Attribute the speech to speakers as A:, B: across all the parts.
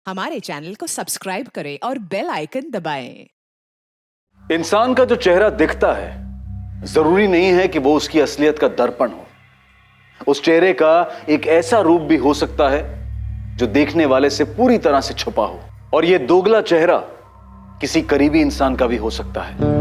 A: हमारे चैनल को सब्सक्राइब करें और बेल आइकन दबाएं।
B: इंसान का जो चेहरा दिखता है जरूरी नहीं है कि वो उसकी असलियत का दर्पण हो। उस चेहरे का एक ऐसा रूप भी हो सकता है जो देखने वाले से पूरी तरह से छुपा हो, और यह दोगला चेहरा किसी करीबी इंसान का भी हो सकता है।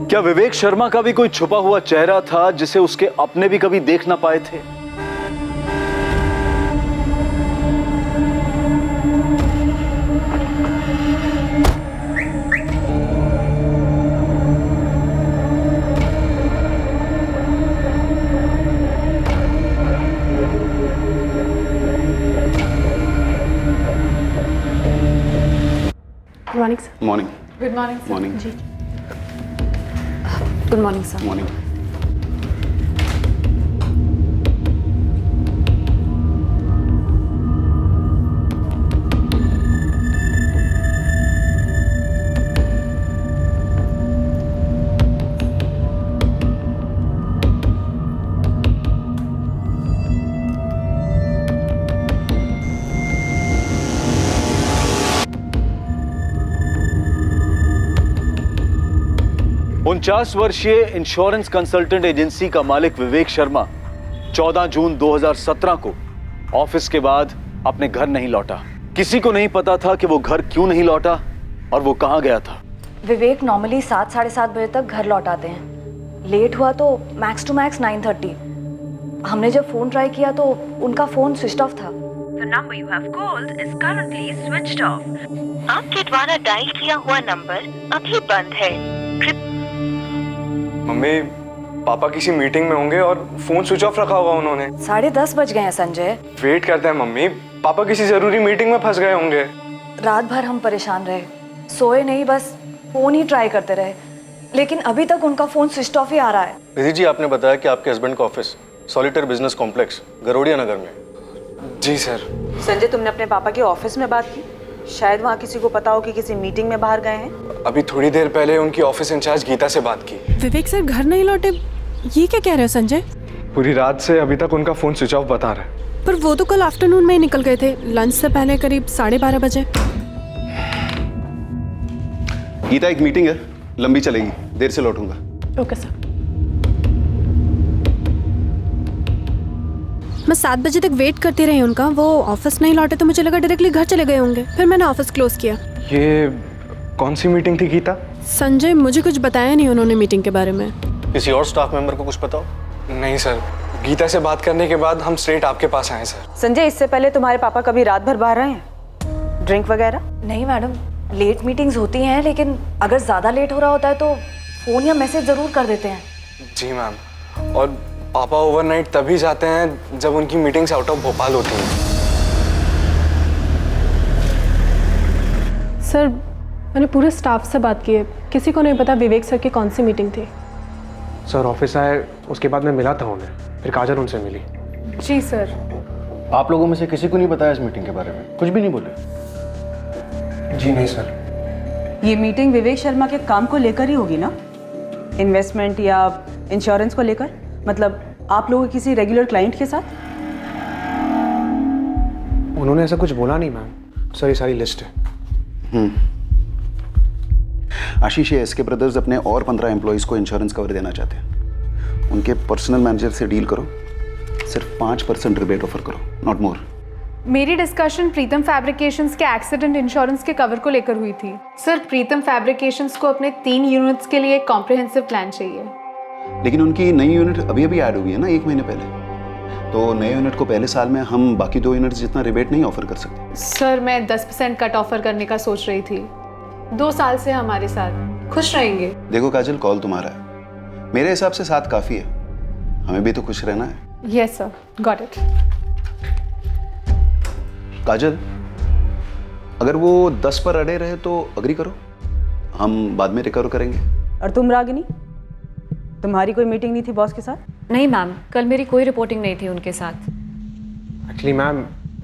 B: क्या विवेक शर्मा का भी कोई छुपा हुआ चेहरा था जिसे उसके अपने भी कभी देख ना पाए थे?
C: Good morning sir.
B: Morning.
C: Good morning sir.
B: Morning
C: ji good morning sir.
B: Morning. उनचास वर्षीय इंश्योरेंस कंसल्टेंट एजेंसी का मालिक विवेक शर्मा 14 जून 2017 को ऑफिस के बाद अपने घर नहीं लौटा। किसी को नहीं पता था कि वो घर क्यों नहीं लौटा और वो कहां गया था।
D: विवेक नॉर्मली 7 साढ़े 7 बजे तक घर लौट आते हैं। लेट हुआ तो मैक्स टू मैक्स 9:30। हमने जब फोन ट्राई किया तो उनका फोन स्विच ऑफ था।
E: The number you have called is currently switched off. आपके द्वारा डायल किया हुआ नंबर अभी बंद है।
F: मम्मी, पापा किसी मीटिंग में होंगे और फोन स्विच ऑफ रखा होगा उन्होंने।
D: 10:30 बज गए हैं संजय।
F: वेट करते हैं मम्मी, पापा किसी जरूरी मीटिंग में फंस गए होंगे।
D: रात भर हम परेशान रहे, सोए नहीं, बस फोन ही ट्राई करते रहे, लेकिन अभी तक उनका फोन स्विच ऑफ ही आ रहा है।
G: निधि जी, आपने बताया कि आपके हस्बैंड का ऑफिस सॉलिटर बिजनेस कॉम्प्लेक्स गरोड़िया नगर में।
F: जी सर।
H: संजय, तुमने अपने पापा के ऑफिस में बात की? शायद वहाँ किसी को पता हो कि किसी मीटिंग में बाहर गए हैं।
F: अभी थोड़ी देर पहले उनकी ऑफिस इंचार्ज गीता से बात की।
C: विवेक सर घर नहीं लौटे, ये क्या कह रहे हो संजय?
F: पूरी रात से अभी तक उनका फोन स्विच ऑफ बता रहा है।
C: पर वो तो कल आफ्टरनून में ही निकल गए थे, लंच से पहले करीब 12:30 बजे।
G: गीता, एक मीटिंग है, लंबी चलेगी, देर से लौटूंगा।
C: Okay sir. मैं 7 बजे तक वेट करती रही उनका, वो ऑफिस नहीं लौटे तो मुझे लगा डायरेक्टली घर चले गए होंगे, फिर मैंने ऑफिस क्लोज किया।
F: ये कौन सी मीटिंग थी गीता?
C: संजय, मुझे कुछ बताया नहीं उन्होंने मीटिंग के बारे में।
G: किसी और स्टाफ मेंबर को कुछ पता हो?
F: नहीं सर, गीता से बात करने के बाद हम स्ट्रेट आपके पास आए सर।
H: संजय, इससे पहले तुम्हारे पापा कभी रात भर बाहर रहे हैं, ड्रिंक वगैरह?
D: नहीं मैडम, लेट मीटिंग्स होती हैं, लेकिन अगर ज़्यादा लेट हो रहा होता है तो फ़ोन या मैसेज ज़रूर कर देते हैं।
F: जी मैम, और पापा ओवरनाइट तभी जाते हैं जब उनकी मीटिंग्स आउट ऑफ भोपाल होती हैं।
C: सर, मैंने पूरे स्टाफ से बात की है, किसी को नहीं पता विवेक सर की कौन सी मीटिंग थी।
I: सर ऑफिस आए, उसके बाद मैं मिला था उन्हें, फिर काजल उनसे मिली।
C: जी सर।
G: आप लोगों में से किसी को नहीं बताया इस मीटिंग के बारे में? कुछ भी नहीं बोले?
I: जी नहीं सर।
H: ये मीटिंग विवेक शर्मा के काम को लेकर ही होगी ना? इन्वेस्टमेंट या इंश्योरेंस को लेकर? मतलब आप लोगों के किसी रेगुलर क्लाइंट के साथ?
I: उन्होंने ऐसा कुछ बोला नहीं मैम। सर ये सारी लिस्ट है।
G: आशीष, ये एसके ब्रदर्स अपने और 15 एम्प्लॉइज को इंश्योरेंस कवर देना चाहते हैं। उनके पर्सनल मैनेजर से डील करो, सिर्फ 5% रिबेट ऑफर करो, नॉट मोर।
J: मेरी डिस्कशन प्रीतम फैब्रिकेशंस के एक्सीडेंट इंश्योरेंस के कवर को लेकर हुई थी। सर, प्रीतम फैब्रिकेशंस को अपने 3 यूनिट्स के लिए एक कॉम्प्रिहेंसिव प्लान चाहिए।
G: लेकिन उनकी नई यूनिट अभी अभी ऐड हुई है ना, 1 महीने पहले। तो नए यूनिट को पहले साल में हम बाकी 2 यूनिट्स जितना रिबेट नहीं ऑफर कर सकते।
J: सर, मैं 10% कट ऑफर करने का सोच रही थी। 2 साल से हमारे साथ खुश रहेंगे।
G: देखो काजल, कॉल तुम्हारा है, मेरे हिसाब से 7 काफी है, हमें भी तो खुश रहना है।
J: Yes sir, got it.
G: Kajal, अगर वो 10 पर अड़े रहे तो अग्री करो, हम बाद में रिकवर करेंगे।
H: और तुम रागिनी, तुम्हारी कोई मीटिंग नहीं थी बॉस के साथ?
D: नहीं मैम, कल मेरी कोई रिपोर्टिंग नहीं थी उनके साथ।
I: एक्चुअली मैम,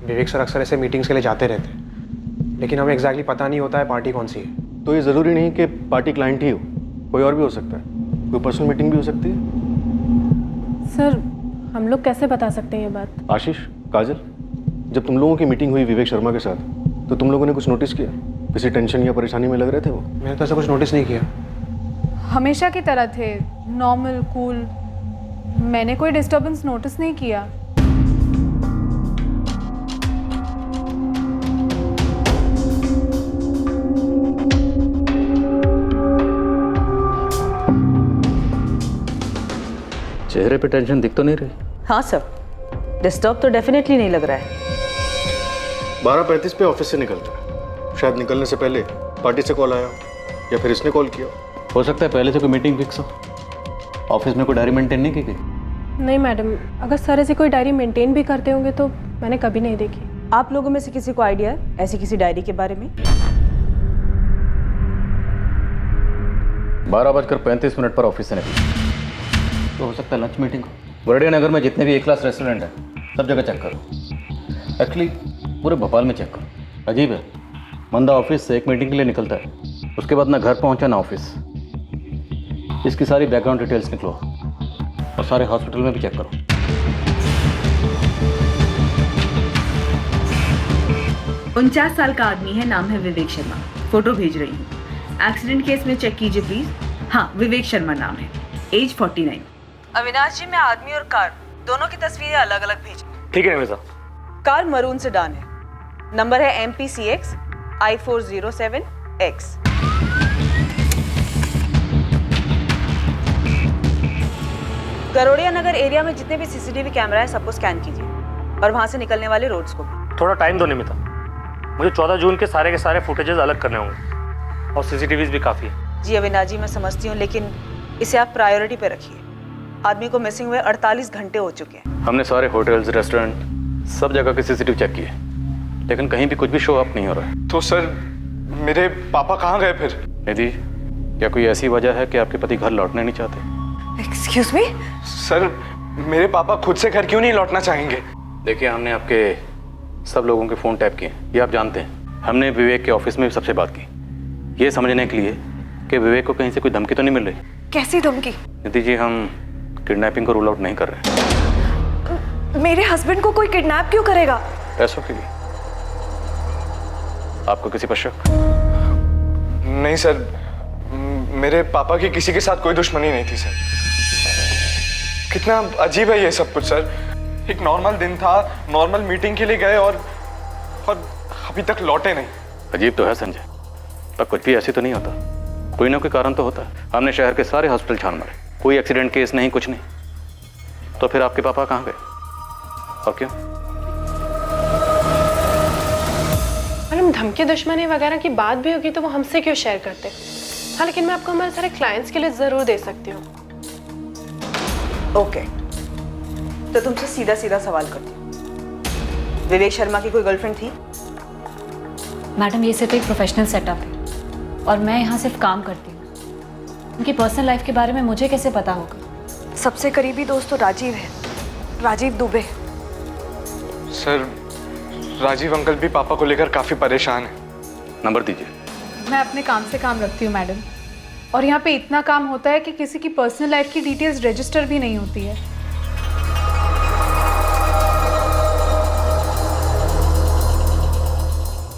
I: विवेक सर अक्सर ऐसे मीटिंग्स के लिए जाते रहते हैं, लेकिन हमें एग्जैक्टली पता नहीं होता है पार्टी कौन सी है।
K: तो ये ज़रूरी नहीं कि पार्टी क्लाइंट ही हो, कोई और भी हो सकता है, कोई पर्सनल मीटिंग भी हो सकती है।
C: सर हम लोग कैसे बता सकते हैं ये बात?
K: आशीष, काजल, जब तुम लोगों की मीटिंग हुई विवेक शर्मा के साथ, तो तुम लोगों ने कुछ नोटिस किया? किसी टेंशन या परेशानी में लग रहे थे वो?
I: मैंने तो ऐसा कुछ नोटिस नहीं किया।
J: हमेशा की तरह थे, नॉर्मल, कूल। मैंने कोई डिस्टर्बेंस नोटिस नहीं किया।
B: चेहरे पे टेंशन दिख तो नहीं रही?
H: हाँ सर, डिस्टर्ब तो डेफिनेटली नहीं लग रहा है।
K: 12:35 पे ऑफिस से निकलता है, शायद निकलने से पहले पार्टी से कॉल आया या फिर इसने कॉल किया।
B: हो सकता है पहले से कोई मीटिंग फिक्स हो। ऑफिस में कोई डायरी मेंटेन नहीं की गई?
C: नहीं मैडम, अगर सर ऐसी कोई डायरी मेंटेन भी करते होंगे तो मैंने कभी नहीं देखी।
H: आप लोगों में से किसी को आइडिया है ऐसी किसी डायरी के बारे में?
B: 12:35 पर ऑफिस से निकली, तो हो सकता है लंच मीटिंग हो। वरडिया नगर में जितने भी ए क्लास रेस्टोरेंट है सब जगह चेक करो। एक्चुअली पूरे भोपाल में चेक करो। अजीब है, बंदा ऑफिस से एक मीटिंग के लिए निकलता है, उसके बाद ना घर पहुंचा ना ऑफिस। इसकी सारी बैकग्राउंड डिटेल्स निकलो और सारे हॉस्पिटल में भी चेक करो।
L: उनचास साल का आदमी है, नाम है विवेक शर्मा। फोटो भेज रही हूँ। एक्सीडेंट केस में चेक कीजिए प्लीज। हाँ, विवेक शर्मा नाम है, एज 49।
H: अविनाश जी, मैं आदमी और कार दोनों की तस्वीरें अलग अलग भेज।
F: ठीक है निमिषा।
H: कार मरून सेडान है, नंबर है MPCX I407X। गरोड़िया नगर एरिया में जितने भी CCTV कैमरा है सबको स्कैन कीजिए और वहां से निकलने वाले रोड्स को भी।
F: थोड़ा टाइम दो निमिता, मुझे 14 जून के सारे फुटेजेस अलग करने होंगे और CCTVs भी काफ़ी है।
H: जी अविनाश जी, मैं समझती हूँ, लेकिन इसे आप प्रायोरिटी पे रखिए। आदमी को मिसिंग हुए 48 घंटे हो चुके हैं।
B: हमने सारे होटल्स, रेस्टोरेंट, सब जगह के CCTV चेक किए, लेकिन कहीं भी कुछ भी शो अप नहीं हो रहा है।
F: तो सर मेरे पापा कहाँ गए फिर?
B: निधि, क्या कोई ऐसी वजह है कि आपके पति घर लौटना नहीं चाहते?
D: Excuse me?
F: सर मेरे पापा खुद से घर क्यों नहीं लौटना चाहेंगे?
B: देखिए, हमने आपके सब लोगों के फ़ोन टैप किए, ये आप जानते हैं। हमने विवेक के ऑफिस में भी सबसे बात की, ये समझने के लिए कि विवेक को कहीं से कोई धमकी तो नहीं मिल रही।
D: कैसी धमकी?
B: निधि जी, हम किडनैपिंग को रूल आउट नहीं कर रहे।
D: मेरे हस्बैंड को कोई किडनैप क्यों करेगा?
B: पैसों के लिए। आपको किसी पर शक?
F: नहीं सर, मेरे पापा की किसी के साथ कोई दुश्मनी नहीं थी सर। कितना अजीब है ये सब कुछ सर। एक नॉर्मल दिन था, नॉर्मल मीटिंग के लिए गए और अभी तक लौटे नहीं।
B: अजीब तो है संजय, पर कुछ भी ऐसे तो नहीं होता, कोई ना कोई कारण तो होता है। हमने शहर के सारे हॉस्पिटल छान मारे, कोई एक्सीडेंट केस नहीं, कुछ नहीं। तो फिर आपके पापा कहाँ गए और क्यों?
C: मैडम, धमकी दुश्मनी वगैरह की बात भी होगी तो वो हमसे क्यों शेयर करते? हाँ, लेकिन मैं आपको हमारे सारे क्लाइंट्स के लिए जरूर दे सकती हूँ।
H: ओके, तो तुमसे सीधा सीधा सवाल करती हूँ, विवेक शर्मा की कोई गर्लफ्रेंड थी?
D: मैडम, ये सिर्फ एक प्रोफेशनल सेटअप है और मैं यहाँ सिर्फ काम करती हूँ। उनकी पर्सनल लाइफ के बारे में मुझे कैसे पता होगा? सबसे करीबी दोस्त तो राजीव है, राजीव दुबे।
F: सर राजीव अंकल भी पापा को लेकर काफी परेशान है।
B: नंबर दीजिए।
J: मैं अपने काम से काम रखती हूँ मैडम, और यहाँ पे इतना काम होता है कि किसी की पर्सनल लाइफ की डिटेल्स रजिस्टर भी नहीं होती है।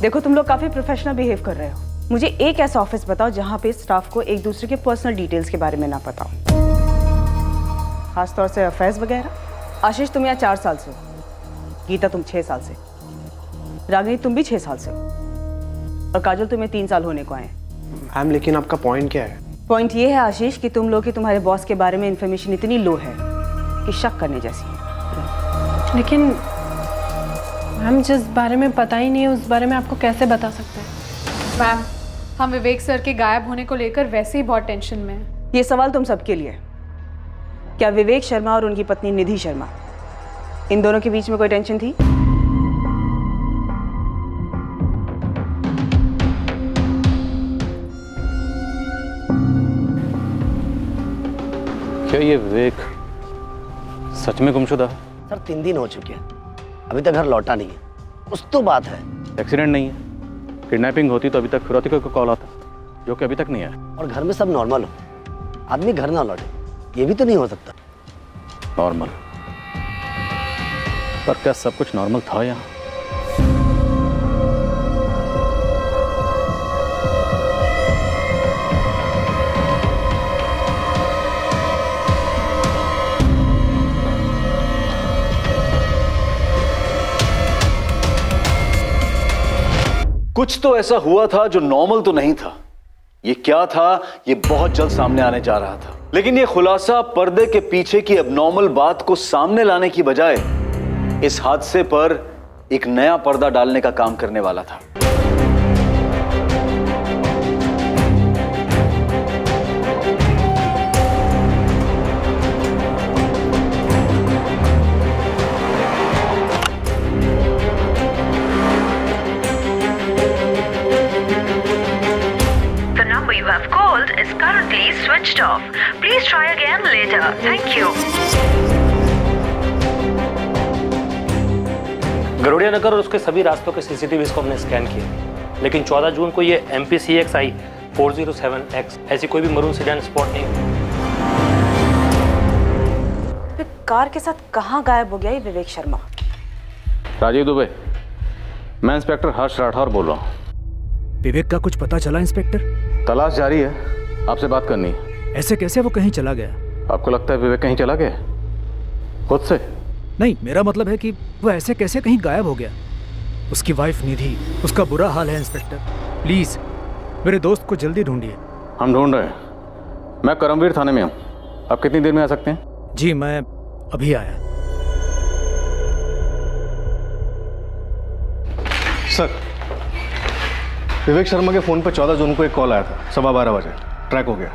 H: देखो, तुम लोग काफी प्रोफेशनल बिहेव कर रहे हो। मुझे एक ऐसा ऑफिस बताओ जहाँ पे स्टाफ को एक दूसरे के पर्सनल डिटेल्स के बारे में ना पता हो, खासतौर से अफेयर्स वगैरह। आशीष, तुम यहाँ 4 साल से हो, गीता तुम 6 साल से, रागिनी तुम भी 6 साल से हो, और काजल तुम्हें 3 साल होने को आए।
I: मैम, लेकिन आपका पॉइंट क्या है?
H: पॉइंट ये है आशीष कि तुम लोग की तुम्हारे बॉस के बारे में इंफॉर्मेशन इतनी लो है कि शक करने जैसी है।
C: लेकिन मैम, जिस बारे में पता ही नहीं है उस बारे में आपको कैसे बता सकते हैं?
J: मैम, हम विवेक सर के गायब होने को लेकर वैसे ही बहुत टेंशन में हैं।
H: ये सवाल तुम सबके लिए। क्या विवेक शर्मा और उनकी पत्नी निधि शर्मा, इन दोनों के बीच में कोई टेंशन थी?
B: क्या ये विवेक सच में गुमशुदा है?
M: सर 3 दिन हो चुके हैं, अभी तक घर लौटा नहीं है। कुछ तो बात है।
B: एक्सीडेंट नहीं है, किडनैपिंग होती तो अभी तक फिरौती का कॉल आता, जो कि अभी तक नहीं आया।
M: और घर में सब नॉर्मल हो, आदमी घर ना लौटे, ये भी तो नहीं हो सकता।
B: नॉर्मल? पर क्या सब कुछ नॉर्मल था यहाँ? कुछ तो ऐसा हुआ था जो नॉर्मल तो नहीं था। ये क्या था, ये बहुत जल्द सामने आने जा रहा था। लेकिन ये खुलासा पर्दे के पीछे की अबनॉर्मल बात को सामने लाने की बजाय इस हादसे पर एक नया पर्दा डालने का काम करने वाला था।
E: The number you have called is currently switched off. Please try again later. Thank you.
N: गरुड़िया नगर और उसके सभी रास्तों के सीसीटीवी को हमने स्कैन किए, लेकिन 14 जून को ये MPCXI 407X ऐसी कोई भी मरून सीडन स्पॉट नहीं हुई।
H: कार के साथ कहाँ गायब हो गया ये विवेक शर्मा?
B: राजीव दुबे, मैं इंस्पेक्टर हर्ष राठौर बोल रहा हूँ।
O: विवेक का कुछ पता चला इंस्पेक्टर?
B: तलाश जारी है, आपसे बात करनी है।
O: ऐसे कैसे वो कहीं चला गया?
B: आपको लगता है विवेक कहीं चला गया खुद से?
O: नहीं, मेरा मतलब है कि वो ऐसे कैसे कहीं गायब हो गया। उसकी वाइफ निधि, उसका बुरा हाल है इंस्पेक्टर। प्लीज मेरे दोस्त को जल्दी ढूंढिए।
B: हम ढूंढ रहे हैं। मैं करमवीर थाने में हूँ, आप कितनी देर में आ सकते हैं?
O: जी मैं अभी आया।
K: सर, विवेक शर्मा के फ़ोन पर 14 जून को एक कॉल आया था 12:15 बजे। ट्रैक हो गया।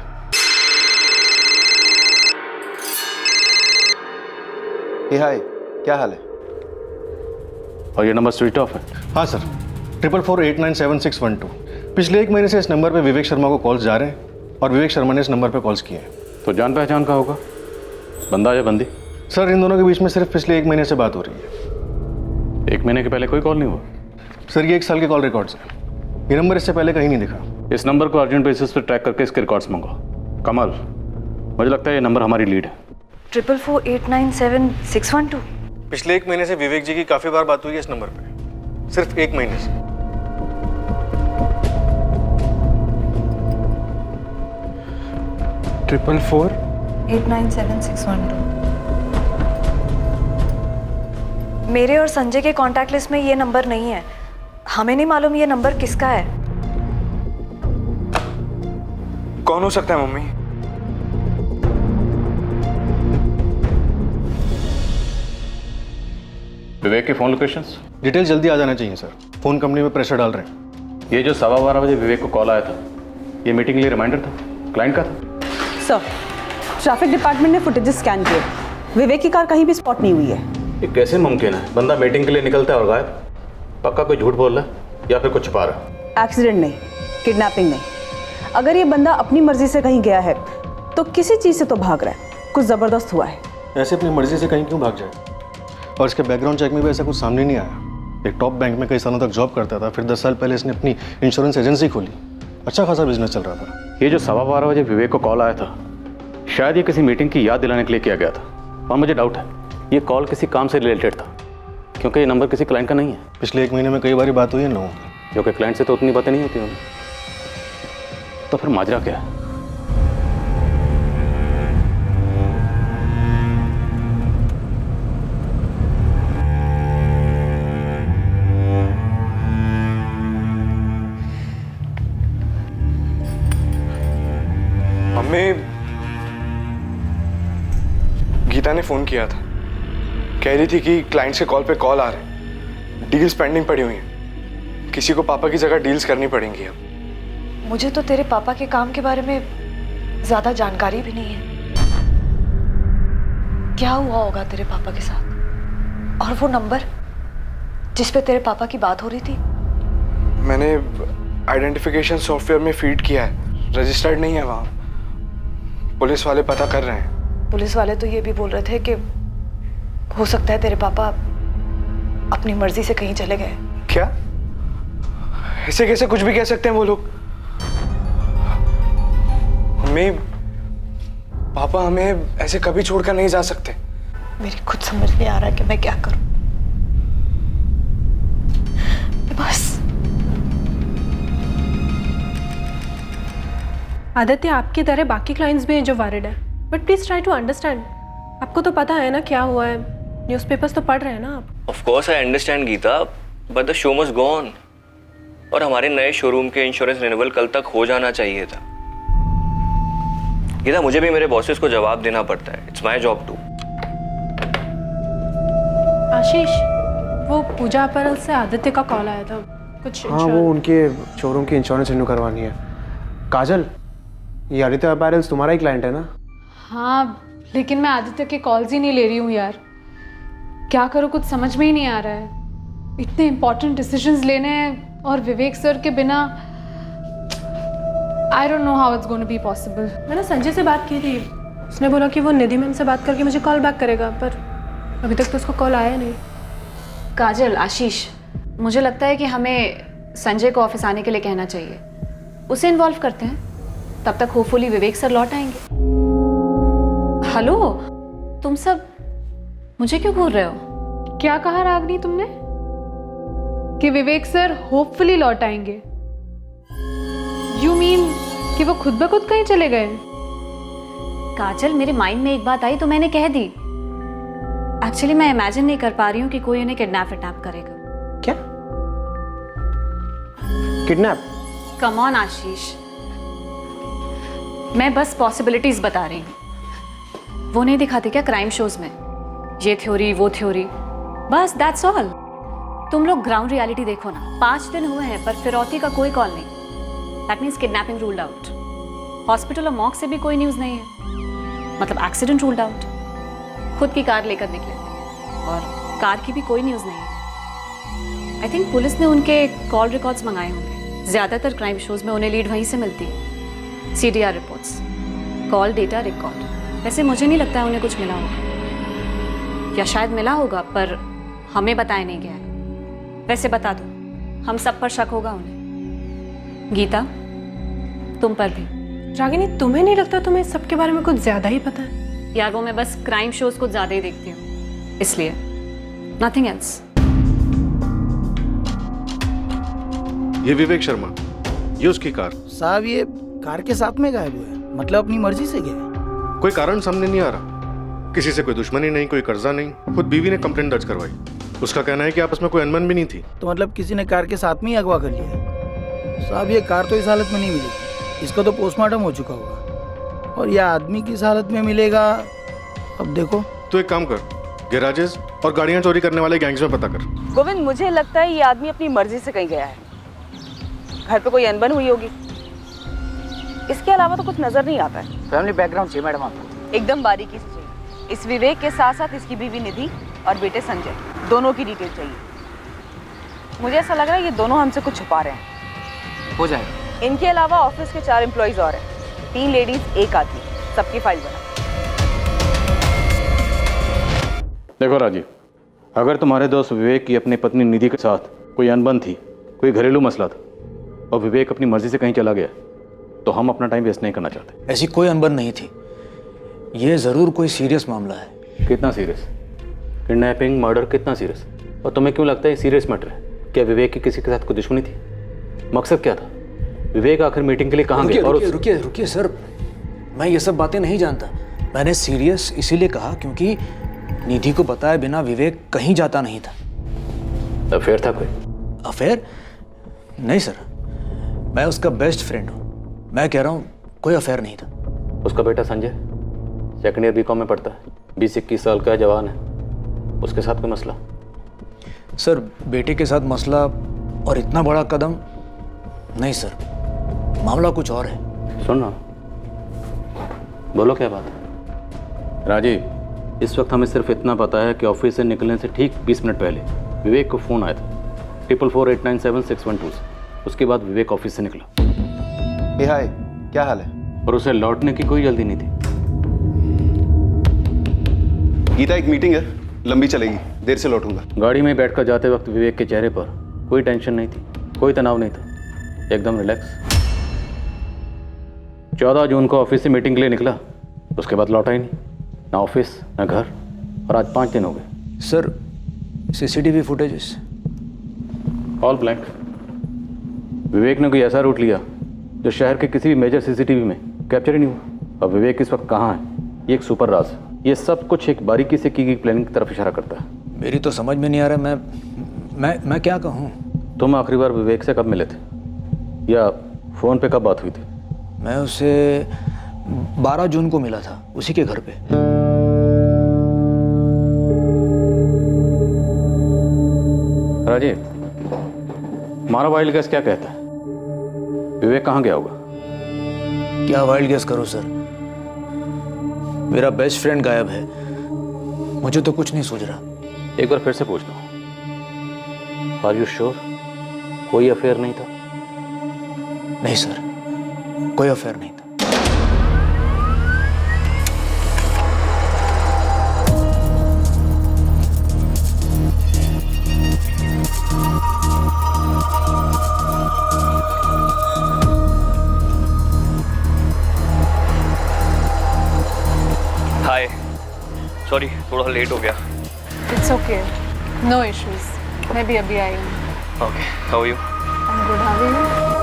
G: हाय, क्या हाल है?
B: और ये नंबर स्विच ऑफ है?
K: हाँ सर, 4448976112। पिछले 1 महीने से इस नंबर पे विवेक शर्मा को कॉल्स जा रहे हैं और विवेक शर्मा ने इस नंबर पे कॉल्स किए हैं।
B: तो जान पहचान का होगा, बंदा या बंदी?
K: सर, इन दोनों के बीच में सिर्फ पिछले 1 महीने से बात हो रही है।
B: 1 महीने के पहले कोई कॉल नहीं हुआ?
K: सर, ये 1 साल के कॉल रिकॉर्ड्स हैं। ये नंबर इससे पहले कहीं नहीं दिखा।
B: इस नंबर को अर्जेंट बेसिस पर ट्रैक करके इसके रिकॉर्ड्स मंगाओ। कमल, मुझे लगता है ये नंबर हमारी लीड है।
L: 4448976112।
K: पिछले 1 महीने से विवेक जी की काफ़ी बार बात हुई है इस नंबर पे, सिर्फ 1 महीने से।
F: ट्रिपल 4
D: 897612। मेरे और संजय के कांटेक्ट लिस्ट में ये नंबर नहीं है। हमें नहीं मालूम ये नंबर किसका है।
F: कौन हो सकता है मम्मी?
B: विवेक की फोन लोकेशंस?
K: डिटेल जल्दी आ जाना चाहिए सर, फोन कंपनी में प्रेशर डाल रहे हैं।
B: ये जो 12:15 बजे विवेक को कॉल आया था, ये मीटिंग के लिए रिमाइंडर था, क्लाइंट का था?
H: सर, ट्रैफिक डिपार्टमेंट ने फुटेजेस स्कैन किए, विवेक की कार कहीं भी स्पॉट नहीं हुई है।
B: ये कैसे मुमकिन है? बंदा मीटिंग के लिए निकलता है और गायब। पक्का कोई झूठ बोल रहा है या फिर कुछ छुपा रहा है?
H: एक्सीडेंट नहीं, किडनैपिंग नहीं। अगर ये बंदा अपनी मर्जी से कहीं गया है तो किसी चीज़ से तो भाग रहा है, कुछ ज़बरदस्त हुआ है।
K: ऐसे अपनी मर्जी से कहीं क्यों भाग जाए? और इसके बैकग्राउंड चेक में भी ऐसा कुछ सामने नहीं आया। एक टॉप बैंक में कई सालों तक जॉब करता था, फिर 10 साल पहले इसने अपनी इंश्योरेंस एजेंसी खोली। अच्छा खासा बिजनेस चल रहा था।
B: ये जो 12:15 बजे विवेक को कॉल आया था, शायद ये किसी मीटिंग की याद दिलाने के लिए किया गया था। और मुझे डाउट है ये कॉल किसी काम से रिलेटेड था, क्योंकि ये नंबर किसी क्लाइंट का नहीं है।
K: पिछले 1 महीने में कई बार बात हुई है लोगों की,
B: जो कि क्लाइंट से तो उतनी बातें नहीं होती होंगी। तो फिर माजरा क्या है?
F: मम्मी, गीता ने फोन किया था, कह रही थी कि क्लाइंट से कॉल पे कॉल आ रहे हैं, डील्स पेंडिंग पड़ी हुई हैं, किसी को पापा की जगह डील्स करनी पड़ेंगी अब।
D: मुझे तो तेरे पापा के काम के बारे में ज्यादा जानकारी भी नहीं है। क्या हुआ होगा तेरे पापा के साथ? और वो नंबर जिस पे तेरे पापा की बात हो रही थी?
F: मैंने आइडेंटिफिकेशन सॉफ्टवेयर में फीड किया है, रजिस्टर्ड नहीं है वहाँ। पुलिस वाले पता कर रहे हैं।
D: पुलिस वाले तो ये भी बोल रहे थे कि हो सकता है तेरे पापा अपनी मर्जी से कहीं चले गए।
F: क्या? ऐसे कैसे कुछ भी कह सकते हैं वो लोग? मम्मी, पापा हमें ऐसे कभी छोड़कर नहीं जा सकते।
D: मेरी खुद समझ नहीं आ रहा कि मैं क्या करूं। बस
C: आदित्य, आपकी तरह बाकी क्लाइंट्स भी हैं जो वरीड है, but please try to understand. आपको तो पता है ना क्या हुआ है, न्यूज़पेपर्स तो पढ़ रहे हैं ना आप।
P: Of course I understand Geeta, but the show must go on. और हमारे नए शोरूम के इंश्योरेंस रिन्यूअल कल तक हो जाना चाहिए था। गीता, मुझे भी मेरे बॉसेस को जवाब देना पड़ता है। It's my job too.
C: Ashish, वो पूजा अपरल से आदित्य का कॉल आया था कुछ।
I: हाँ, वो उनके शोरूम की इंश्योरेंस रिन्यू करवानी है। काजल, ये आदित्य अपैरल्स तुम्हारा ही क्लाइंट है ना?
J: हाँ, लेकिन मैं आदित्य के कॉल्स ही नहीं ले रही हूँ यार। क्या करूँ, कुछ समझ में ही नहीं आ रहा है। इतने इंपॉर्टेंट डिसीजंस लेने हैं और विवेक सर के बिना I don't know how it's going to be possible.
C: मैंने संजय से बात की थी, उसने बोला कि वो निधि मैम से बात करके मुझे कॉल बैक करेगा, पर अभी तक तो उसको कॉल आया नहीं।
D: काजल, आशीष, मुझे लगता है कि हमें संजय को ऑफिस आने के लिए कहना चाहिए। उसे इन्वॉल्व करते हैं, तब तक होपफुली विवेक सर लौट आएंगे। हेलो, तुम सब मुझे क्यों घूर रहे हो?
J: क्या कहा रागनी तुमने? कि विवेक सर होपफुली लौट आएंगे? यू मीन कि वो खुद ब खुद कहीं चले गए?
D: काजल, मेरे माइंड में एक बात आई तो मैंने कह दी। एक्चुअली मैं इमेजिन नहीं कर पा रही हूँ कि कोई उन्हें किडनैप करेगा।
I: क्या? किडनैप?
D: कम ऑन आशीष, मैं बस पॉसिबिलिटीज बता रही हूँ। वो नहीं दिखाते क्या क्राइम शोज में, ये थ्योरी वो थ्योरी, बस दैट्स ऑल। तुम लोग ग्राउंड रियलिटी देखो ना। 5 दिन हुए हैं पर फिरौती का कोई कॉल नहीं। That means kidnapping ruled out. Hospital और मॉर्ग से भी कोई न्यूज़ नहीं है, मतलब एक्सीडेंट रूल्ड आउट। खुद की कार लेकर निकले और कार की भी कोई न्यूज़ नहीं है। आई थिंक पुलिस ने उनके कॉल रिकॉर्ड्स मंगाए होंगे। ज़्यादातर क्राइम शोज में उन्हें लीड वहीं से मिलती है। CDR reports, call data record. वैसे मुझे नहीं लगता है उन्हें कुछ मिला होगा, या शायद मिला होगा पर हमें बताया नहीं गया है। वैसे बता दो, हम सब पर शक होगा उन्हें। गीता, तुम पर भी।
C: रागिनी, तुम्हें नहीं लगता तुम्हें इस सब के बारे में कुछ ज्यादा ही पता है?
D: यार, वो मैं बस क्राइम शोज को ज्यादा ही देखती हूँ, इसलिए, नथिंग एल्स।
K: ये विवेक शर्मा, ये उसकी कार।
Q: साहब, ये कार के साथ में गायब हुए, मतलब अपनी मर्जी से गए?
K: कोई कारण सामने नहीं आ रहा। किसी से कोई दुश्मनी नहीं, कोई कर्जा नहीं। खुद बीवी ने कंप्लेंट दर्ज करवाई। उसका कहना है कि आपस में कोई अनबन भी नहीं थी।
Q: तो मतलब किसी ने कार के साथ में ही अगवा कर लिया? साहब, ये कार तो इस हालत में नहीं मिलेगी, इसका तो पोस्टमार्टम हो चुका होगा, और यह आदमी किस हालत में मिलेगा अब देखो।
K: तो एक काम कर, गैराजेस और गाड़ियां चोरी करने वाले गैंग्स में पता कर।
H: गोविंद, मुझे लगता है ये आदमी अपनी मर्जी से कहीं गया है। घर पे कोई अनबन हुई होगी, इसके अलावा तो कुछ नजर नहीं आता है।
Q: फैमिली बैकग्राउंड चाहिए मैडम आपको?
H: एकदम बारीकी से चाहिए। इस विवेक के साथ साथ इसकी बीवी निधि और बेटे संजय, दोनों की डिटेल चाहिए। मुझे ऐसा लग रहा है ये दोनों हमसे कुछ छुपा रहे हैं।
Q: हो जाएगा।
H: इनके अलावा ऑफिस के 4 एम्प्लॉइज और हैं, 3 लेडीज 1 आदमी, सबकी फाइल बना।
B: देखो राजीव, अगर तुम्हारे दोस्त विवेक की अपनी पत्नी निधि के साथ कोई अनबन थी, कोई घरेलू मसला था, और विवेक अपनी मर्जी से कहीं चला गया, तो हम अपना टाइम वेस्ट नहीं करना चाहते।
Q: ऐसी कोई अनबन नहीं थी, ये जरूर कोई सीरियस मामला है।
B: कितना सीरियस? किडनैपिंग, मर्डर, कितना सीरियस? और तुम्हें क्यों लगता है सीरियस मैटर है? क्या विवेक की किसी के साथ कोई दुश्मनी थी? मकसद क्या था? विवेक आखिर मीटिंग के लिए कहाँ गया? और
Q: रुकिए सर, मैं ये सब बातें नहीं जानता। मैंने सीरियस इसीलिए कहा क्योंकि निधि को बताए बिना विवेक कहीं जाता नहीं था।
B: अफेयर था कोई?
Q: अफेयर? नहीं सर, मैं उसका बेस्ट फ्रेंड हूँ। मैं कह रहा हूँ कोई अफेयर नहीं था।
B: उसका बेटा संजय 2nd ईयर B.Com में पढ़ता है, 20-21 साल का जवान है, उसके साथ कोई मसला?
Q: सर, बेटे के साथ मसला और इतना बड़ा कदम नहीं सर, मामला कुछ और है।
B: सुन ना, बोलो क्या बात है? राजीव, इस वक्त हमें सिर्फ इतना पता है कि ऑफिस से निकलने से ठीक 20 मिनट पहले विवेक को फ़ोन आया था 4448976112 से। उसके बाद विवेक ऑफिस से निकला।
G: हाय, क्या हाल है?
B: और उसे लौटने की कोई जल्दी नहीं थी।
G: गीता, एक मीटिंग है, लंबी चलेगी, देर से लौटूंगा।
R: गाड़ी में बैठकर जाते वक्त विवेक के चेहरे पर कोई टेंशन नहीं थी, कोई तनाव नहीं था, एकदम रिलैक्स। 14 जून को ऑफिस से मीटिंग के लिए निकला, उसके बाद लौटा ही नहीं, ना ऑफिस ना घर, और आज 5 दिन हो गए।
O: Sir CCTV footages
R: all blank. Vivek ने कोई ऐसा रूट लिया जो शहर के किसी भी मेजर सीसीटीवी में कैप्चर ही नहीं हुआ। अब विवेक इस वक्त कहाँ है, ये एक सुपर राज है। ये सब कुछ एक बारीकी से की गई प्लानिंग की तरफ इशारा करता है।
O: मेरी तो समझ में नहीं आ रहा, मैं क्या कहूँ।
R: तुम आखिरी बार विवेक से कब मिले थे, या फ़ोन पे कब बात हुई थी?
O: मैं उसे 12 जून को मिला था, उसी के घर पे।
R: राजीव, हमारा वाइल्ड गैस क्या कहता है, विवेक कहाँ गया होगा?
O: क्या वाइल्ड गेस करो सर, मेरा बेस्ट फ्रेंड गायब है, मुझे तो कुछ नहीं सूझ रहा।
R: एक बार फिर से पूछ लो, आर यू श्योर कोई अफेयर नहीं था?
O: नहीं सर, कोई अफेयर नहीं था।
P: हाय, सॉरी थोड़ा लेट हो गया।
C: इट्स ओके, नो इश्यूज, मैं भी अभी आई हूँ।
P: Okay, how are you?
C: I am good, how are you?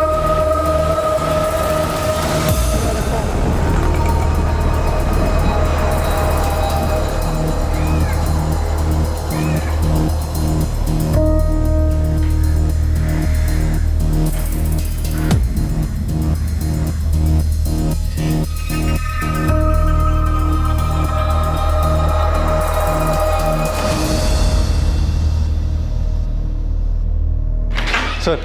K: Sir,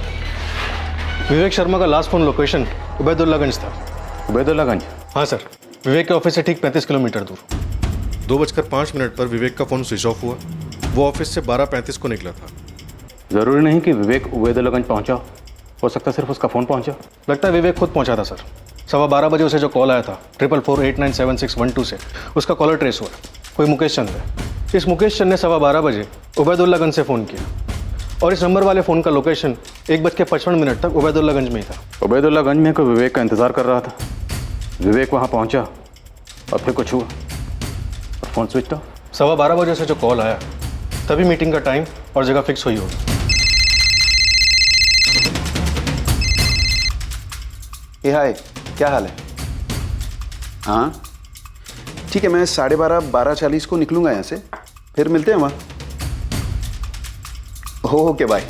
K: Vivek Sharma का लास्ट फोन लोकेशन उबैदुल्लागंज था।
R: उबैदुल्लागंज?
K: हाँ सर, विवेक के ऑफिस से ठीक 35 किलोमीटर दूर।
S: 2:05 पर विवेक का फोन स्विच ऑफ हुआ। वो ऑफिस से 12:35 को निकला था।
R: ज़रूरी नहीं कि विवेक उबैदुल्लागंज पहुंचा, हो सकता सिर्फ उसका फ़ोन पहुंचा।
K: लगता है विवेक खुद पहुंचा था सर। 12:15 बजे उसे जो कॉल आया था 4448976112 से, उसका कॉलर ट्रेस हुआ, कोई मुकेश चंद है। इस मुकेश चंद ने 12:15 बजे उबैदुल्लागंज से फ़ोन किया, और इस नंबर वाले फ़ोन का लोकेशन 1:55 तक उबैदुल्लागंज में ही था।
R: उबैदुल्लागंज में कोई विवेक का इंतज़ार कर रहा था, विवेक वहाँ पहुँचा और फिर कुछ हुआ और फ़ोन स्विच ऑफ।
K: 12:15 बजे से जो कॉल आया तभी मीटिंग का टाइम और जगह फिक्स हुई होगी।
G: ए हाय, क्या हाल है? हाँ ठीक है, मैं 12:30 12:40 को निकलूंगा यहाँ से, फिर मिलते हैं वहाँ। Okay bye.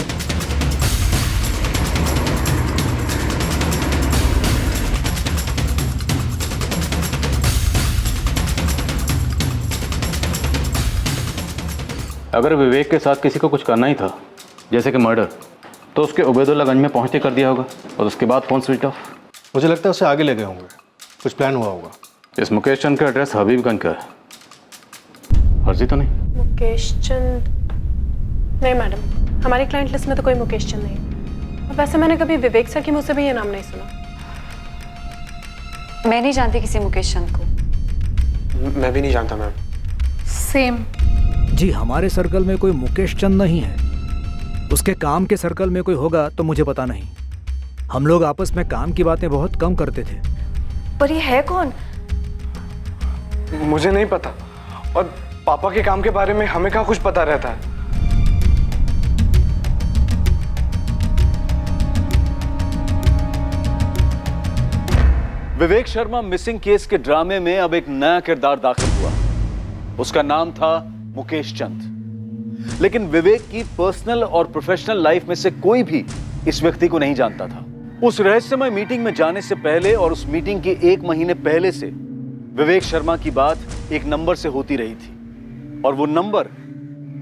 R: अगर विवेक के साथ किसी को कुछ करना ही था, जैसे कि मर्डर, तो उसके उबैदुल्लागंज में पहुंचते कर दिया होगा और उसके बाद फ़ोन स्विच ऑफ।
K: मुझे लगता है उसे आगे ले गए होंगे, कुछ प्लान हुआ होगा।
R: इस मुकेश चंद का एड्रेस हबीबगंज का है, फर्जी तो नहीं?
C: मुकेश चंद? नहीं मैडम, हमारी क्लाइंट लिस्ट में तो कोई मुकेश चंद नहीं है। वैसे मैंने कभी विवेक सर के मुंह से भी ये नाम नहीं सुना।
D: मैं नहीं जानती किसी मुकेश चंद को।
I: मैं भी नहीं जानता मैम।
J: सेम।
O: जी, हमारे सर्कल में कोई मुकेश चंद नहीं है। उसके काम के सर्कल में कोई होगा तो मुझे पता नहीं। हम लोग आपस में काम की बातें बहुत कम करते थे।
D: पर ये है कौन?
F: मुझे नहीं पता, और पापा के काम के बारे में हमें कहाँ कुछ पता रहता है।
B: विवेक शर्मा मिसिंग केस के ड्रामे में अब एक नया किरदार दाखिल हुआ। उसका नाम था मुकेश चंद। लेकिन विवेक की पर्सनल और प्रोफेशनल लाइफ में से कोई भी इस व्यक्ति को नहीं जानता था। उस रहस्यमय मीटिंग में जाने से पहले और उस मीटिंग के 1 महीने पहले से विवेक शर्मा की बात एक नंबर से होती रही थी, और वो नंबर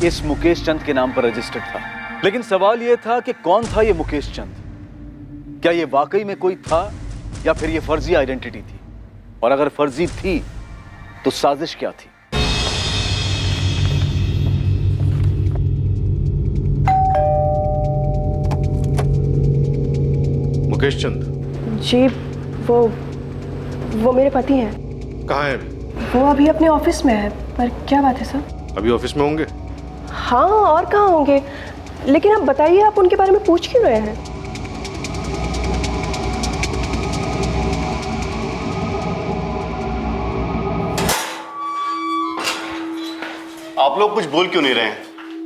B: इस मुकेश चंद के नाम पर रजिस्टर्ड था। लेकिन सवाल यह था कि कौन था ये मुकेश चंद? क्या ये वाकई में कोई था या फिर ये फर्जी आइडेंटिटी थी? और अगर फर्जी थी तो साजिश क्या थी?
S: मुकेश चंद?
C: जी, वो मेरे पति हैं।
S: कहाँ है अभी?
C: वो अभी अपने ऑफिस में है, पर क्या बात है सर?
S: अभी ऑफिस में होंगे?
C: हाँ, और कहाँ होंगे? लेकिन आप बताइए, आप उनके बारे में पूछ क्यों रहे हैं?
T: आप लोग कुछ बोल क्यों नहीं रहे हैं?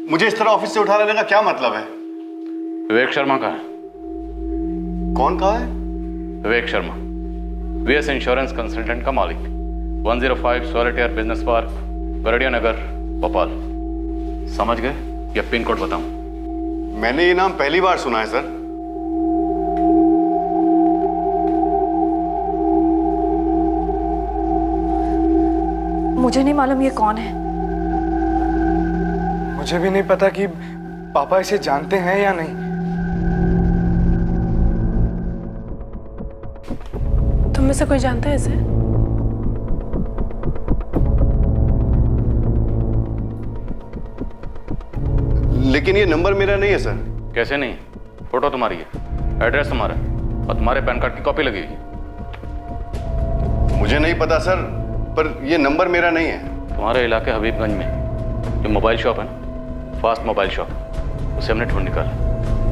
T: मुझे इस तरह ऑफिस से उठा लेने का क्या मतलब है?
R: विवेक शर्मा कहाँ है?
T: कौन कहा है?
R: Vivek Sharma, VS insurance consultant का मालिक, 105 सॉलिटेयर बिजनेस पार्क, बरड़िया नगर, भोपाल। समझ गए या पिन कोड बताऊं?
T: मैंने ये नाम पहली बार सुना है सर।
D: मुझे नहीं मालूम ये कौन है।
F: मुझे भी नहीं पता कि पापा इसे जानते हैं या नहीं।
C: तुम में से कोई जानता है इसे?
T: लेकिन ये नंबर मेरा नहीं है सर।
R: कैसे नहीं? फोटो तुम्हारी है, एड्रेस तुम्हारा है और तुम्हारे पैन कार्ड की कॉपी लगी हुई।
T: मुझे नहीं पता सर, पर ये नंबर मेरा नहीं है।
R: तुम्हारे इलाके हबीबगंज में जो मोबाइल शॉप है ना, फास्ट मोबाइल शॉप, उसे हमने ढूंढ निकाला।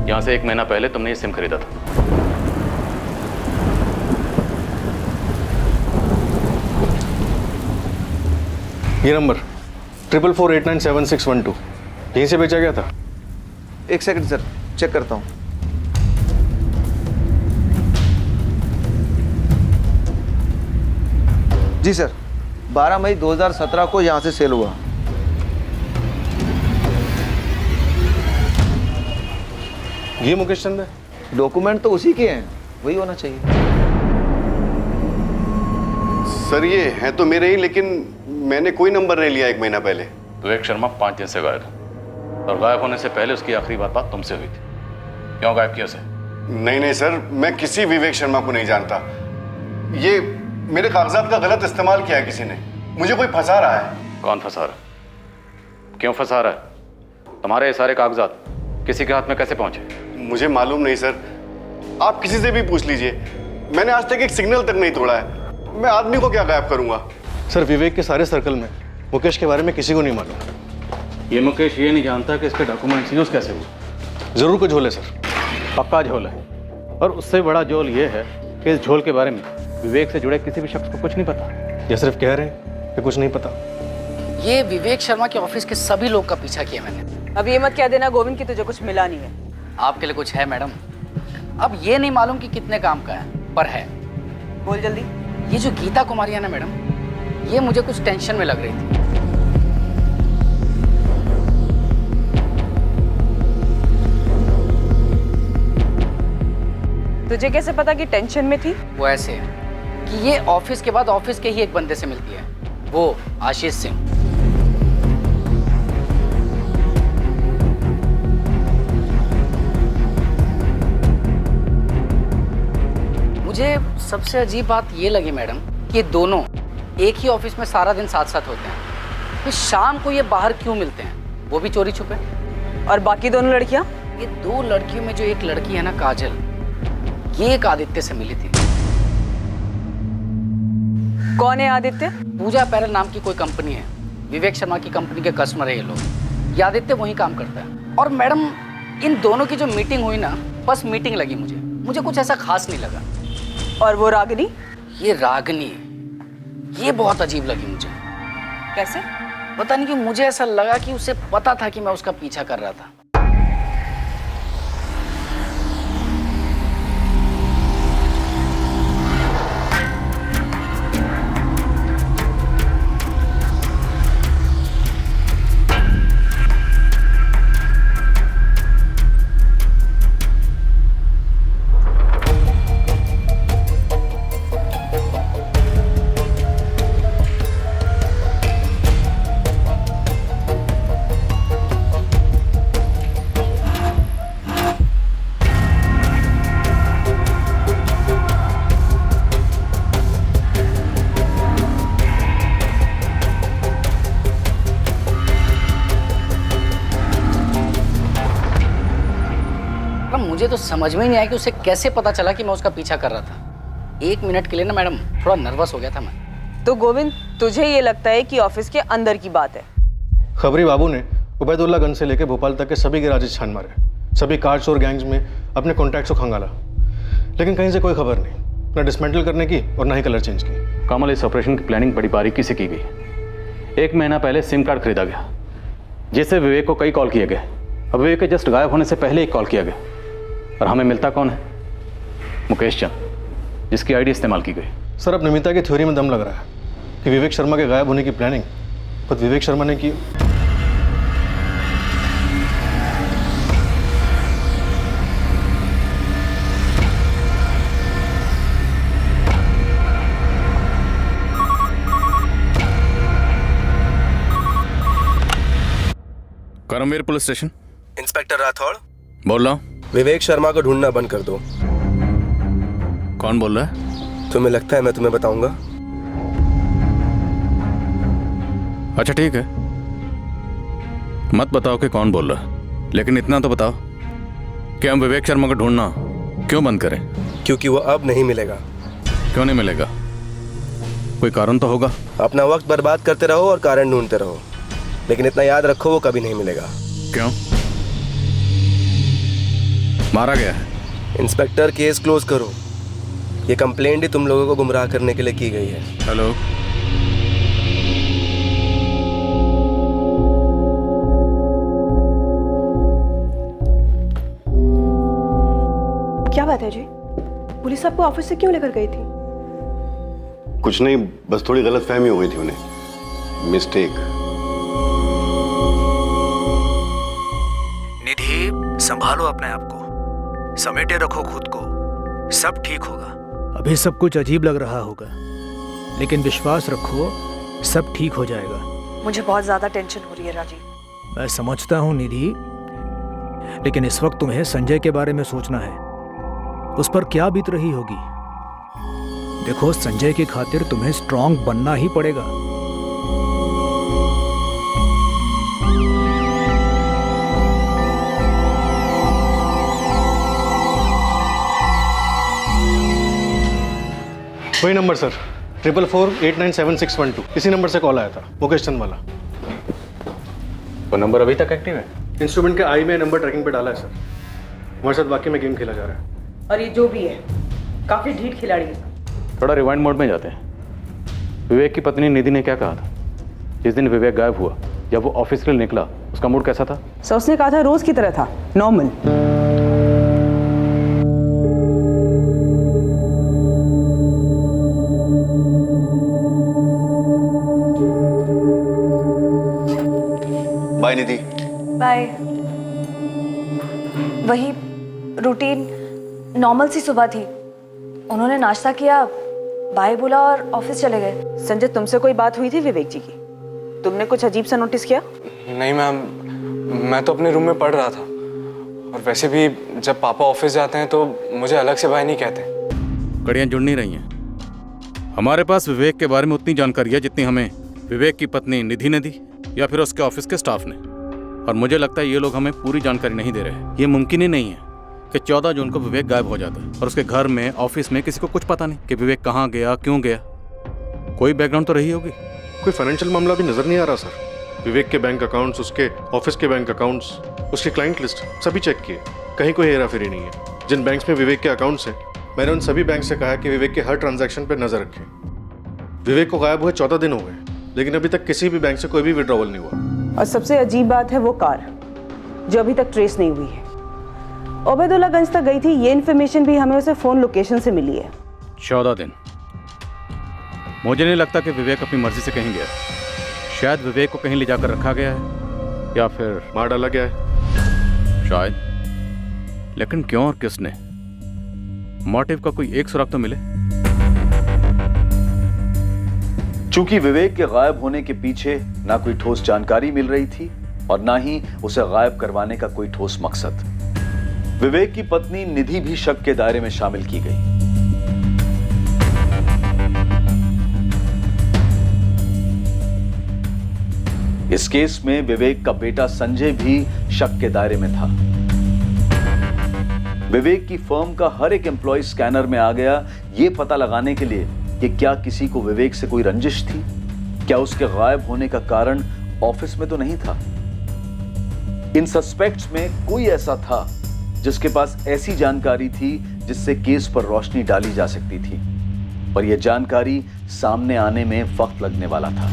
R: यहाँ से 1 महीना पहले तुमने ये सिम खरीदा था।
K: ये नंबर 4448976112 यहीं से बेचा गया था।
U: एक सेकंड सर, चेक करता हूँ। जी सर, 12 मई 2017 को यहाँ से सेल हुआ।
K: ये मुकेश चंद है?
U: डॉक्यूमेंट तो उसी के हैं, वही होना चाहिए।
T: सर ये है तो मेरे ही, लेकिन मैंने कोई नंबर नहीं लिया 1 महीना पहले।
R: विवेक शर्मा 5 दिन से गायब है और गायब होने से पहले उसकी आखिरी बात तुमसे हुई थी। क्यों गायब किया उसे?
T: नहीं सर, मैं किसी विवेक शर्मा को नहीं जानता। ये मेरे कागजात का गलत इस्तेमाल किया है किसी ने। मुझे कोई फंसा रहा है।
R: कौन फंसा रहा है? क्यों फंसा रहा है? तुम्हारे ये सारे कागजात किसी के हाथ में कैसे पहुंचे?
T: मुझे मालूम नहीं सर, आप किसी से भी पूछ लीजिए। मैंने आज तक एक सिग्नल तक नहीं तोड़ा है। मैं आदमी को क्या गायब करूंगा?
K: सर विवेक के सारे सर्कल में मुकेश के बारे में किसी को नहीं मालूम।
R: ये मुकेश ये नहीं जानता कि इसके डॉक्यूमेंट्स यूज कैसे हुए।
K: जरूर कोई झोल है सर।
R: पक्का झोल है, और उससे बड़ा झोल ये है कि इस झोल के बारे में विवेक से जुड़े किसी भी शख्स को कुछ नहीं पता।
K: ये सिर्फ कह रहे हैं कि कुछ नहीं पता।
V: ये विवेक शर्मा के ऑफिस के सभी लोग का पीछा किया मैंने।
H: अब ये मत कह देना गोविंद की तुझे कुछ मिला नहीं है।
V: आपके लिए कुछ है मैडम? अब ये नहीं मालूम कि कितने काम का है, पर है।
H: बोल जल्दी।
V: ये जो गीता कुमारी है ना मैडम, ये मुझे कुछ टेंशन में लग रही थी।
H: तुझे कैसे पता कि टेंशन में थी?
V: वो ऐसे है कि ये ऑफिस के बाद ऑफिस के ही एक बंदे से मिलती है, वो आशीष सिंह। मुझे सबसे अजीब बात ये लगी मैडम कि ये दोनों एक ही ऑफिस में सारा दिन साथ साथ होते हैं, फिर शाम को ये बाहर क्यों मिलते हैं, वो भी चोरी छुपे।
H: और बाकी दोनों लड़कियां?
V: ये 2 लड़कियों में जो एक लड़की है ना काजल, ये एक आदित्य से मिली थी।
H: कौन है आदित्य?
V: पूजा पैरल नाम की कोई कंपनी है, विवेक शर्मा की कंपनी के कस्टमर है ये लोग। ये आदित्य वही काम करता है। और मैडम इन दोनों की जो मीटिंग हुई ना, बस मीटिंग लगी मुझे कुछ ऐसा खास नहीं लगा।
H: और वो रागिनी?
V: ये रागिनी, ये बहुत अजीब लगी मुझे।
H: कैसे?
V: पता नहीं क्यों मुझे ऐसा लगा कि उसे पता था कि मैं उसका पीछा कर रहा था। मुझे तो समझ में ही नहीं आया कि उसे कैसे पता चला कि मैं उसका पीछा कर रहा था। 1 मिनट के लिए ना मैडम थोड़ा नर्वस हो गया था मैं।
H: तो गोविंद, तुझे ये लगता है कि ऑफिस के अंदर की बात है?
K: खबरी बाबू ने उबैदुल्लागंज से लेकर भोपाल तक के सभी गैराजेस छान मारे, सभी कार चोर गैंग्स में अपने कॉन्टैक्ट्स को खंगाला, लेकिन कहीं से कोई खबर नहीं, ना डिसमेंटल करने की और ना ही कलर चेंज की।
R: कमल, इस ऑपरेशन की प्लानिंग बड़ी बारीकी से की गई। 1 महीना पहले सिम कार्ड खरीदा गया, जिससे विवेक को कई कॉल किए गए। अब विवेक के जस्ट गायब होने से पहले एक कॉल किया गया, और हमें मिलता कौन है? मुकेश चंद, जिसकी आईडी इस्तेमाल की गई।
K: सर, अब नमिता की थ्योरी में दम लग रहा है कि विवेक शर्मा के गायब होने की प्लानिंग खुद विवेक शर्मा ने की।
A: Karamveer police station.
M: Inspector Rathod
A: बोल रहा हूँ।
M: विवेक शर्मा को ढूंढना बंद कर दो।
A: कौन बोल रहा है?
M: तुम्हें लगता है मैं तुम्हें बताऊंगा?
A: अच्छा ठीक है, मत बताओ कि कौन बोल रहा है, लेकिन इतना तो बताओ कि हम विवेक शर्मा को ढूंढना क्यों बंद करें?
M: क्योंकि वो अब नहीं मिलेगा।
A: क्यों नहीं मिलेगा? कोई कारण तो होगा।
M: अपना वक्त बर्बाद करते रहो और कारण ढूंढते रहो, लेकिन इतना याद रखो वो कभी नहीं मिलेगा।
A: क्यों? मारा गया है?
M: इंस्पेक्टर, केस क्लोज करो। ये कंप्लेंट ही तुम लोगों को गुमराह करने के लिए की गई है।
A: हेलो,
W: क्या बात है जी? पुलिस आपको ऑफिस से क्यों लेकर गई थी?
T: कुछ नहीं, बस थोड़ी गलतफहमी हो गई थी उन्हें, मिस्टेक।
O: निधि, संभालो अपने आप को, समेटे रखो खुद को, सब ठीक होगा। अभी सब कुछ अजीब लग रहा होगा, लेकिन विश्वास रखो, सब ठीक हो जाएगा।
W: मुझे बहुत ज्यादा टेंशन हो रही है राजीव।
O: मैं समझता हूँ निधि, लेकिन इस वक्त तुम्हें संजय के बारे में सोचना है। उस पर क्या बीत रही होगी। देखो, संजय की खातिर तुम्हें स्ट्रांग बनना ही पड़ेगा।
K: वही नंबर सर, 444897612, इसी नंबर से कॉल आया था, मुकेश चंद वाला।
R: वो नंबर अभी तक एक्टिव है?
K: इंस्ट्रूमेंट के आई में नंबर ट्रैकिंग पे डाला है सर। हमारे साथ वाकई में गेम खेला जा रहा है।
H: और ये जो भी है, काफी ढीठ खिलाड़ी है।
R: थोड़ा रिवाइंड मोड में जाते हैं। विवेक की पत्नी निधि ने क्या कहा था जिस दिन विवेक गायब हुआ? जब वो ऑफिस के लिए निकला, उसका मूड कैसा था?
H: सर, उसने कहा था रोज की तरह था, नॉर्मल।
T: बाय निधि।
W: बाय। वही रूटीन नॉर्मल सी सुबह थी। उन्होंने नाश्ता किया, बाय बोला और ऑफिस चले गए।
H: संजय, तुमसे कोई बात हुई थी विवेक जी की? तुमने कुछ अजीब सा नोटिस किया?
F: नहीं मैम, मैं तो अपने रूम में पढ़ रहा था, और वैसे भी जब पापा ऑफिस जाते हैं तो मुझे अलग से बाय नहीं कहते।
A: कड़ियाँ जुड़ नहीं रही हैं। हमारे पास विवेक के बारे में उतनी जानकारी है जितनी हमें विवेक की पत्नी निधि ने दी या फिर उसके ऑफिस के स्टाफ ने, और मुझे लगता है ये लोग हमें पूरी जानकारी नहीं दे रहे हैं। ये मुमकिन ही नहीं है कि 14 जून को विवेक गायब हो जाता है और उसके घर में, ऑफिस में किसी को कुछ पता नहीं कि विवेक कहाँ गया, क्यों गया। कोई बैकग्राउंड तो रही होगी।
S: कोई फाइनेंशियल मामला भी नजर नहीं आ रहा सर। विवेक के बैंक अकाउंट्स, उसके ऑफिस के बैंक अकाउंट्स, उसकी क्लाइंट लिस्ट सभी चेक किए, कहीं कोई हेराफेरी नहीं है। जिन बैंक्स में विवेक के अकाउंट्स हैं, मैंने उन सभी बैंक से कहा कि विवेक के हर ट्रांजैक्शन पर नजर रखें। विवेक को गायब हुए 14 दिन हो गए, लेकिन अभी तक किसी भी बैंक से कोई भी विड्रॉवल नहीं हुआ।
H: और सबसे अजीब बात है वो कार, जो अभी तक ट्रेस नहीं हुई है। उबैदुल्लागंज तक गई थी, ये इन्फॉर्मेशन भी हमें उसे फोन लोकेशन से मिली है।
A: 14 दिन। मुझे नहीं लगता कि विवेक अपनी मर्जी से कहीं गया। शायद विवेक को कहीं ले जाकर रखा गया है या फिर
S: मार डाला गया है
A: शायद। लेकिन क्यों और किसने? मोटिव का कोई एक सुराग तो मिले।
B: चूंकि विवेक के गायब होने के पीछे ना कोई ठोस जानकारी मिल रही थी और ना ही उसे गायब करवाने का कोई ठोस मकसद, विवेक की पत्नी निधि भी शक के दायरे में शामिल की गई। इस केस में विवेक का बेटा संजय भी शक के दायरे में था। विवेक की फर्म का हर एक एम्प्लॉय स्कैनर में आ गया, यह पता लगाने के लिए कि क्या किसी को विवेक से कोई रंजिश थी? क्या उसके गायब होने का कारण ऑफिस में तो नहीं था? इन सस्पेक्ट्स में कोई ऐसा था जिसके पास ऐसी जानकारी थी जिससे केस पर रोशनी डाली जा सकती थी, पर यह जानकारी सामने आने में वक्त लगने वाला था।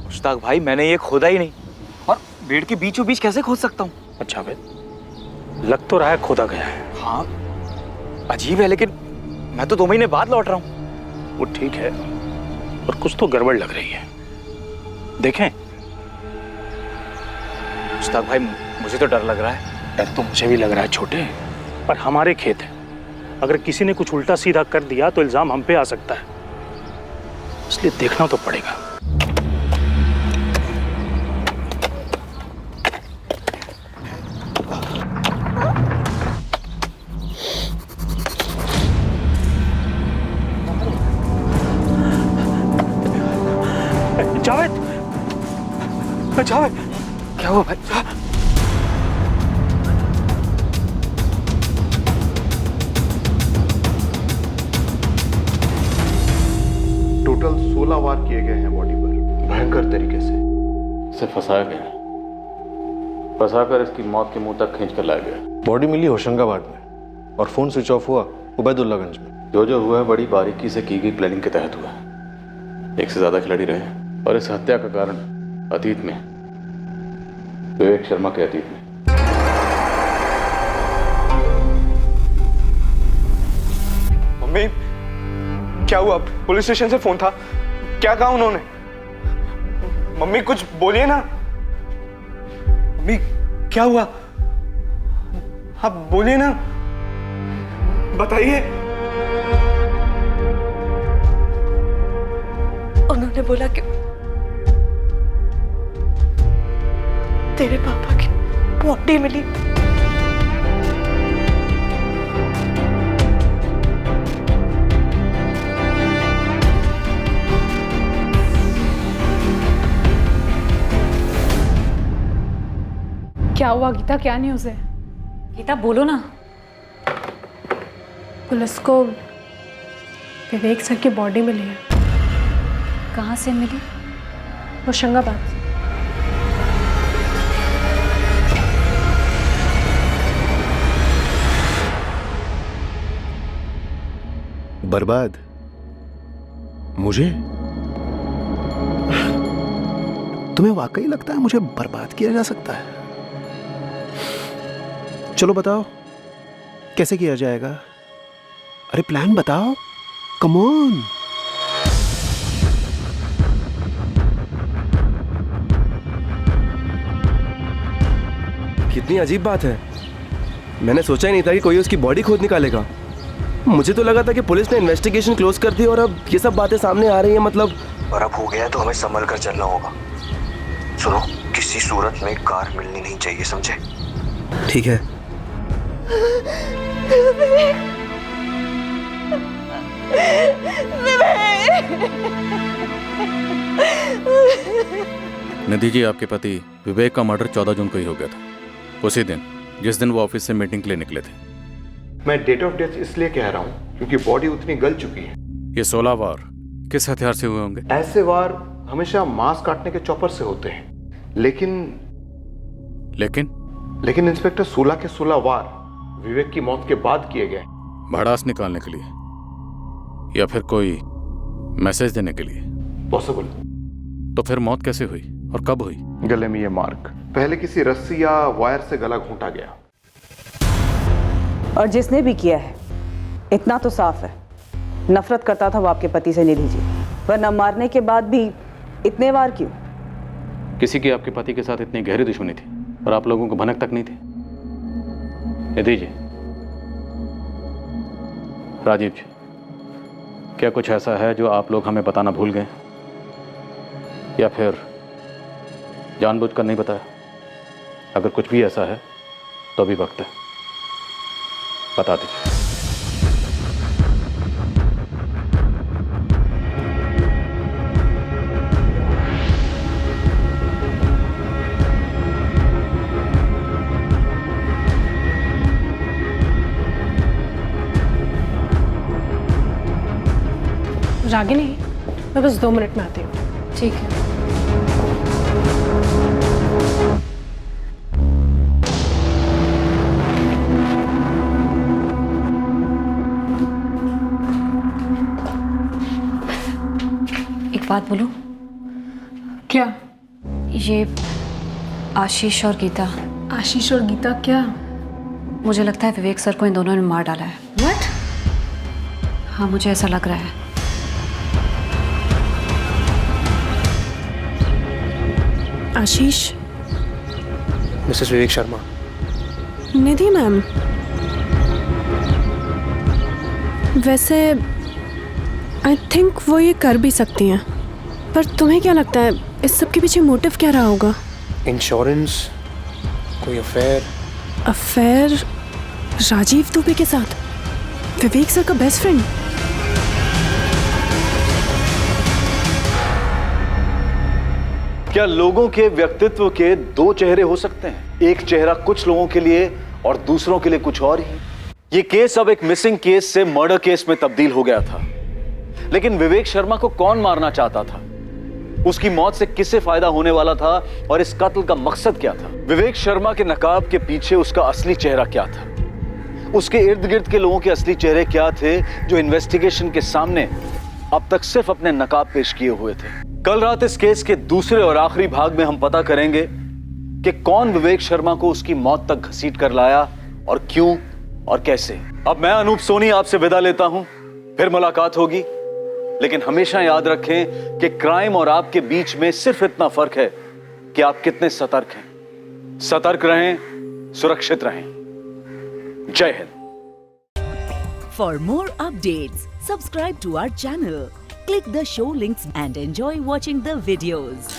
E: मुश्ताक भाई, मैंने ये खोदा ही नहीं, और पेड़ के बीचों बीच कैसे खोद सकता हूँ?
O: अच्छा भाई, लग तो रहा है खोदा गया है।
E: हाँ, अजीब है, लेकिन मैं तो 2 महीने बाद लौट रहा हूँ।
O: वो ठीक है, पर कुछ तो गड़बड़ लग रही है। देखें।
E: मुश्ताक भाई, मुझे तो डर लग रहा है।
O: डर तो मुझे भी लग रहा है छोटे, पर हमारे खेत है, अगर किसी ने कुछ उल्टा सीधा कर दिया तो इल्जाम हम पे आ सकता है, इसलिए देखना तो पड़ेगा। जावेद, जावेद,
E: क्या हुआ भाई?
S: टोटल 16 वार किए गए हैं बॉडी पर, भयंकर तरीके से।
R: इसे फंसाया गया, फंसाकर इसकी मौत के मुंह तक खींच कर लाया गया।
K: बॉडी मिली होशंगाबाद में और फोन स्विच ऑफ हुआ उबैदुल्लागंज में।
R: जो जो हुआ है बड़ी बारीकी से की गई प्लानिंग के तहत हुआ है। एक से ज्यादा खिलाड़ी रहे और इस हत्या का कारण अतीत में, विवेक शर्मा के अतीत में।
F: मम्मी, क्या हुआ? पुलिस स्टेशन से फोन था, क्या कहा उन्होंने? मम्मी कुछ बोलिए ना। मम्मी क्या हुआ? आप बोलिए ना, बताइए।
W: उन्होंने बोला कि तेरे पापा की बॉडी मिली।
J: क्या हुआ गीता, क्या न्यूज़ है?
D: गीता बोलो ना।
C: पुलिस को विवेक सर की बॉडी मिली है।
D: कहाँ से मिली?
C: होशंगाबाद।
G: बर्बाद? मुझे? तुम्हें वाकई लगता है मुझे बर्बाद किया जा सकता है? चलो बताओ कैसे किया जाएगा? अरे प्लान बताओ, कम ऑन।
M: कितनी अजीब बात है, मैंने सोचा ही नहीं था कि कोई उसकी बॉडी खोद निकालेगा। मुझे तो लगा था कि पुलिस ने इन्वेस्टिगेशन क्लोज कर दी और अब ये सब बातें सामने आ रही हैं, मतलब।
L: और अब हो गया तो हमें संभल कर चलना होगा। सुनो, किसी सूरत में कार मिलनी नहीं चाहिए, समझे?
M: ठीक है।
A: निधि जी, आपके पति विवेक का मर्डर 14 जून को ही हो गया था, उसी दिन जिस दिन वो ऑफिस से मीटिंग के लिए निकले थे।
S: मैं डेट ऑफ डेथ इसलिए कह रहा हूँ क्योंकि बॉडी उतनी गल चुकी है।
A: ये 16 वार किस हथियार से हुए होंगे?
S: ऐसे वार हमेशा मांस काटने के चॉपर से होते हैं, लेकिन इंस्पेक्टर 16 के 16 वार विवेक की मौत के बाद किए गए।
A: भड़ास निकालने के लिए या फिर कोई मैसेज देने के लिए?
S: पॉसिबल।
A: तो फिर मौत कैसे हुई और कब हुई?
S: गले में ये मार्क पहले किसी रस्सी या वायर से गला घोंटा गया।
H: और जिसने भी किया है, इतना तो साफ है, नफरत करता था वो आपके पति से निधि जी, वरना मारने के बाद भी इतने वार क्यों?
R: किसी की आपके पति के साथ इतनी गहरी दुश्मनी थी और आप लोगों को भनक तक नहीं थी? निधि जी, राजीव जी, क्या कुछ ऐसा है जो आप लोग हमें बताना भूल गए या फिर जानबूझकर नहीं बताया? अगर कुछ भी ऐसा है तो अभी वक्त है, बता दीजिए।
C: रागिनी, मैं बस 2 मिनट में आती हूँ।
D: ठीक है। एक बात बोलूं?
J: क्या?
D: ये आशीष और गीता।
J: आशीष और गीता क्या?
D: मुझे लगता है विवेक सर को इन दोनों ने मार डाला है।
J: What?
D: हाँ, मुझे ऐसा लग रहा है।
C: आशीष।
I: मिसेस विवेक शर्मा।
C: निधि मैम, वैसे आई थिंक वो ये कर भी सकती हैं, पर तुम्हें क्या लगता है इस सब के पीछे मोटिव क्या रहा होगा?
I: इंश्योरेंस, कोई अफेयर?
C: अफेयर राजीव दुबे के साथ? विवेक सर का बेस्ट फ्रेंड?
B: क्या लोगों के व्यक्तित्व के 2 चेहरे हो सकते हैं? एक चेहरा कुछ लोगों के लिए और दूसरों के लिए कुछ और ही। ये केस अब एक मिसिंग केस से मर्डर केस में तब्दील हो गया था, लेकिन विवेक शर्मा को कौन मारना चाहता था? उसकी मौत से किससे फायदा होने वाला था और इस कत्ल का मकसद क्या था? विवेक शर्मा के नकाब के पीछे उसका असली चेहरा क्या था? उसके इर्द गिर्द के लोगों के असली चेहरे क्या थे जो इन्वेस्टिगेशन के सामने अब तक सिर्फ अपने नकाब पेश किए हुए थे? कल रात इस केस के दूसरे और आखिरी भाग में हम पता करेंगे कि कौन विवेक शर्मा को उसकी मौत तक घसीट कर लाया और क्यों और कैसे। अब मैं अनूप सोनी आपसे विदा लेता हूं, फिर मुलाकात होगी, लेकिन हमेशा याद रखें कि क्राइम और आपके बीच में सिर्फ इतना फर्क है कि आप कितने सतर्क हैं। सतर्क रहें, सुरक्षित रहें। जय Hind.
N: For more updates, subscribe to our channel, click the show links and enjoy watching the videos.